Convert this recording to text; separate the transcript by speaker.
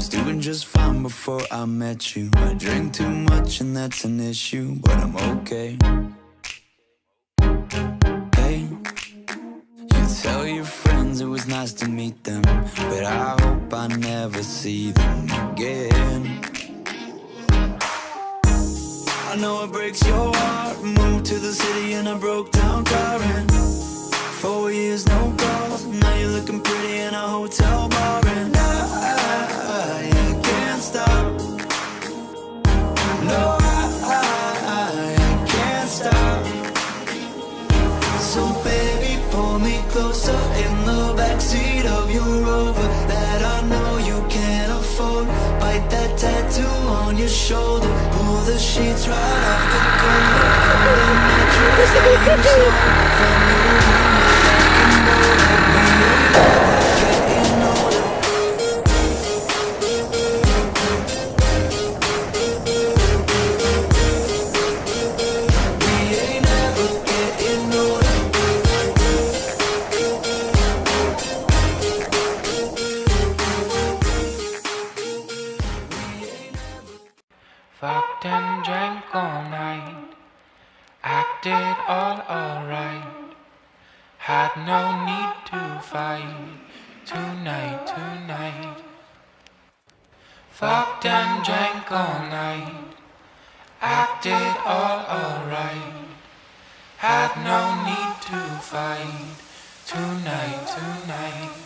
Speaker 1: was doing just fine before I met you. I drink too much and that's an issue, but I'm okay. Hey, you tell your friends it was nice to meet them, but I hope I never see them again. I know it breaks your heart. Moved to the city in a broke down car, and 4 years no calls. Now you're looking pretty in a hotel bar, and I can't stop. No, I can't stop. So baby, pull me closer in the backseat of your Rover that I know you can't afford. Bite that tattoo on your shoulder. Pull the sheets right off the cover of the mattress that you stole from your roommate back in Boulder. We ain't never getting older. We ain't never getting older.
Speaker 2: Fucked and drank all night, acted all alright. Had no need to fight tonight. Fucked and drank all night, acted all alright. Had no need to fight tonight.